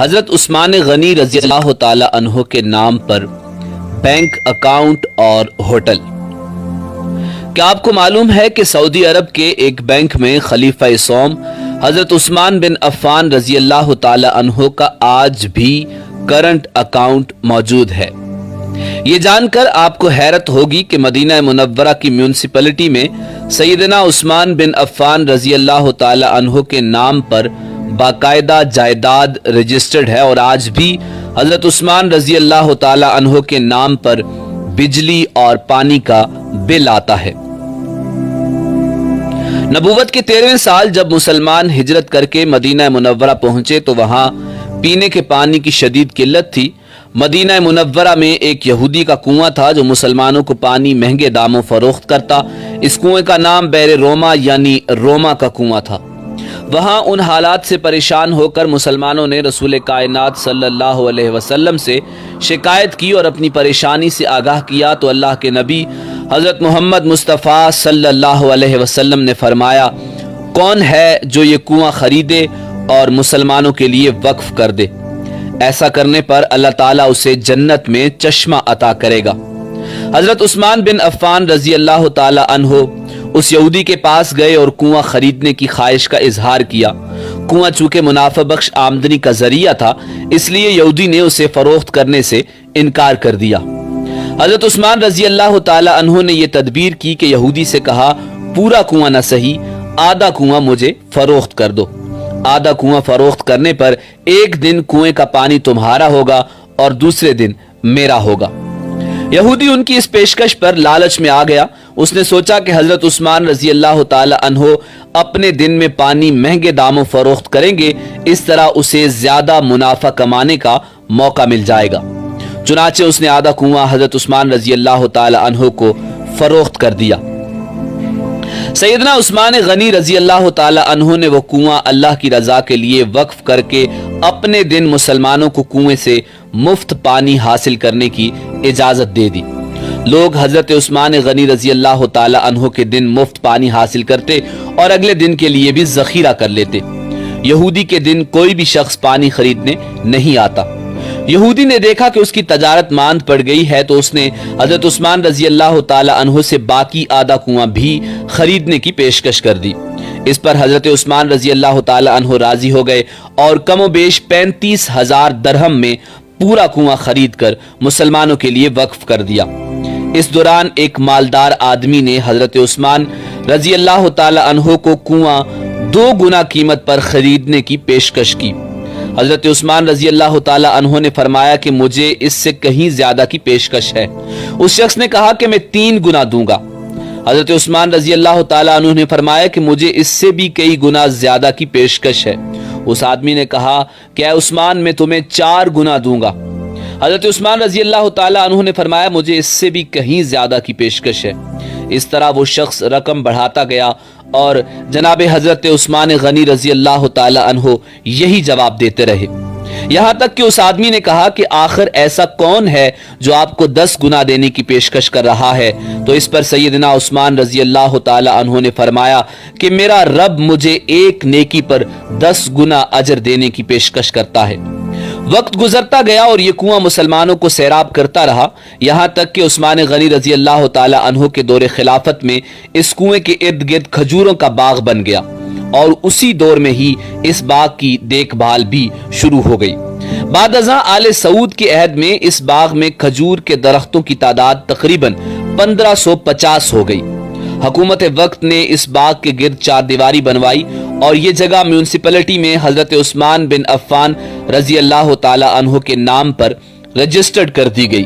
حضرت عثمان غنی رضی اللہ تعالی عنہ کے نام پر بینک اکاؤنٹ اور ہوٹل۔ کیا آپ کو معلوم ہے کہ سعودی عرب کے ایک بینک میں خلیفہ سوم حضرت عثمان بن عفان رضی اللہ تعالی عنہ کا آج بھی کرنٹ اکاؤنٹ موجود ہے؟ یہ جان کر آپ کو حیرت ہوگی کہ مدینہ منورہ کی میونسپلٹی میں سیدنا عثمان بن عفان رضی اللہ تعالی عنہ کے نام پر باقاعدہ جائیداد رجسٹرڈ ہے اور آج بھی حضرت عثمان رضی اللہ تعالی عنہ کے نام پر بجلی اور پانی کا بل آتا ہے۔ نبوت کے 13ویں سال جب مسلمان ہجرت کر کے مدینہ منورہ پہنچے تو وہاں پینے کے پانی کی شدید قلت تھی۔ مدینہ منورہ میں ایک یہودی کا کنواں تھا جو مسلمانوں کو پانی مہنگے داموں فروخت کرتا۔ اس کنویں کا نام بیر روما یعنی روما کا کنواں تھا۔ وہاں ان حالات سے پریشان ہو کر مسلمانوں نے رسول کائنات صلی اللہ علیہ وسلم سے شکایت کی اور اپنی پریشانی سے آگاہ کیا تو اللہ کے نبی حضرت محمد مصطفیٰ صلی اللہ علیہ وسلم نے فرمایا، کون ہے جو یہ کنواں خریدے اور مسلمانوں کے لیے وقف کر دے؟ ایسا کرنے پر اللہ تعالیٰ اسے جنت میں چشمہ عطا کرے گا۔ حضرت عثمان بن عفان رضی اللہ تعالی عنہ اس یہودی کے پاس گئے اور کنواں خریدنے کی خواہش کا اظہار کیا۔ کنواں چونکہ منافع بخش آمدنی کا ذریعہ تھا اس لیے یہودی نے اسے فروخت کرنے سے انکار کر دیا۔ حضرت عثمان رضی اللہ تعالی عنہ نے یہ تدبیر کی کہ یہودی سے کہا، پورا کنواں نہ صحیح، آدھا کنواں مجھے فروخت کر دو۔ آدھا کنواں فروخت کرنے پر ایک دن کنویں کا پانی تمہارا ہوگا اور دوسرے دن میرا ہوگا۔ یہودی ان کی اس پیشکش پر لالچ میں آ گیا۔ اس نے سوچا کہ حضرت عثمان رضی اللہ تعالی عنہ اپنے دن میں پانی مہنگے داموں فروخت کریں گے، اس طرح اسے زیادہ منافع کمانے کا موقع مل جائے گا۔ چنانچہ اس نے آدھا کنواں حضرت عثمان رضی اللہ تعالی عنہ کو فروخت کر دیا۔ سیدنا عثمان غنی رضی اللہ تعالی عنہ نے وہ کنواں اللہ کی رضا کے لیے وقف کر کے اپنے دن مسلمانوں کو کنویں سے مفت پانی حاصل کرنے کی اجازت دے دی۔ لوگ حضرت عثمان غنی رضی اللہ تعالی عنہ کے دن مفت پانی حاصل کرتے اور اگلے دن کے لیے بھی ذخیرہ کر لیتے۔ یہودی کے دن کوئی بھی شخص پانی خریدنے نہیں آتا۔ یہودی نے دیکھا کہ اس کی تجارت ماند پڑ گئی ہے تو اس نے حضرت عثمان رضی اللہ تعالی عنہ سے باقی آدھا کنواں بھی خریدنے کی پیشکش کر دی۔ اس پر حضرت عثمان رضی اللہ تعالی عنہ راضی ہو گئے اور کم و بیش 35,000 درہم میں پورا کنواں خرید کر مسلمانوں کے لیے وقف کر دیا۔ اس دوران ایک مالدار آدمی نے حضرت عثمان رضی اللہ تعالی عنہ کو کنواں 2 گنا قیمت پر خریدنے کی پیشکش کی۔ حضرت عثمان رضی اللہ تعالی عنہ نے فرمایا کہ مجھے اس سے کہیں زیادہ کی پیشکش ہے۔ اس شخص نے کہا کہ میں 3 گنا دوں گا۔ حضرت عثمان رضی اللہ تعالی عنہ نے فرمایا کہ مجھے اس سے بھی کئی گنا زیادہ کی پیشکش ہے۔ اس آدمی نے کہا کہ اے عثمان میں تمہیں 4 گنا دوں گا۔ حضرت عثمان رضی اللہ تعالی عنہ نے فرمایا مجھے اس سے بھی کہیں زیادہ کی پیشکش ہے۔ اس طرح وہ شخص رقم بڑھاتا گیا اور جناب حضرت عثمان غنی رضی اللہ تعالی عنہ یہی جواب دیتے رہے، یہاں تک کہ اس آدمی نے کہا کہ آخر ایسا کون ہے جو آپ کو 10 گنا دینے کی پیشکش کر رہا ہے؟ تو اس پر سیدنا عثمان رضی اللہ تعالی عنہ نے فرمایا کہ میرا رب مجھے ایک نیکی پر 10 گنا اجر دینے کی پیشکش کرتا ہے۔ وقت گزرتا گیا اور یہ کنواں مسلمانوں کو سیراب کرتا رہا، یہاں تک کہ عثمان غنی رضی اللہ تعالی عنہ کے دور خلافت میں اس کنویں کے ارد گرد کھجوروں کا باغ بن گیا اور اسی دور میں ہی اس باغ کی دیکھ بھال بھی شروع ہو گئی۔ بعد ازاں آل سعود کے عہد میں اس باغ میں کھجور کے درختوں کی تعداد تقریباً 1550 ہو گئی۔ حکومت وقت نے اس باغ کے گرد 4 دیواری بنوائی اور یہ جگہ میونسپلٹی میں حضرت عثمان بن عفان رضی اللہ تعالی عنہ کے نام پر رجسٹرڈ کر دی گئی۔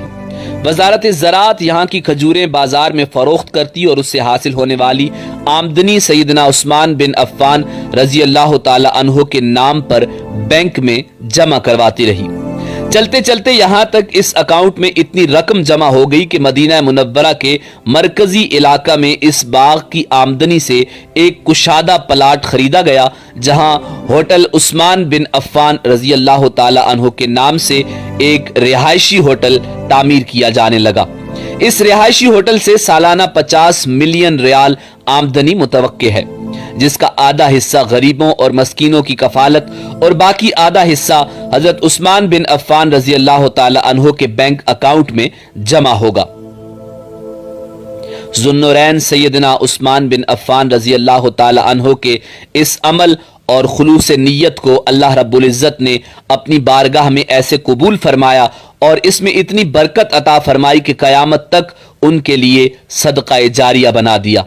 وزارت زراعت یہاں کی کھجوریں بازار میں فروخت کرتی اور اس سے حاصل ہونے والی آمدنی سیدنا عثمان بن عفان رضی اللہ تعالی عنہ کے نام پر بینک میں جمع کرواتی رہی۔ چلتے چلتے یہاں تک اس اکاؤنٹ میں اتنی رقم جمع ہو گئی کہ مدینہ منورہ کے مرکزی علاقہ میں اس باغ کی آمدنی سے ایک کشادہ پلاٹ خریدا گیا جہاں ہوٹل عثمان بن عفان رضی اللہ تعالی عنہ کے نام سے ایک رہائشی ہوٹل تعمیر کیا جانے لگا۔ اس رہائشی ہوٹل سے سالانہ 50 ملین ریال آمدنی متوقع ہے۔ جس کا آدھا حصہ غریبوں اور مسکینوں کی کفالت اور باقی آدھا حصہ حضرت عثمان بن عفان رضی اللہ تعالی عنہ کے بینک اکاؤنٹ میں جمع ہوگا۔ ذوالنورین سیدنا عثمان بن عفان رضی اللہ تعالی عنہ کے اس عمل اور خلوص نیت کو اللہ رب العزت نے اپنی بارگاہ میں ایسے قبول فرمایا اور اس میں اتنی برکت عطا فرمائی کہ قیامت تک ان کے لیے صدقہ جاریہ بنا دیا۔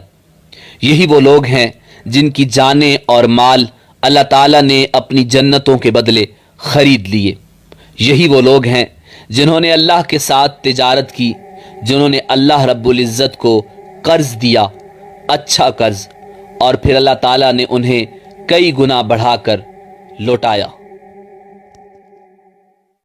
یہی وہ لوگ ہیں جن کی جانیں اور مال اللہ تعالیٰ نے اپنی جنتوں کے بدلے خرید لیے۔ یہی وہ لوگ ہیں جنہوں نے اللہ کے ساتھ تجارت کی، جنہوں نے اللہ رب العزت کو قرض دیا، اچھا قرض، اور پھر اللہ تعالیٰ نے انہیں کئی گنا بڑھا کر لوٹایا۔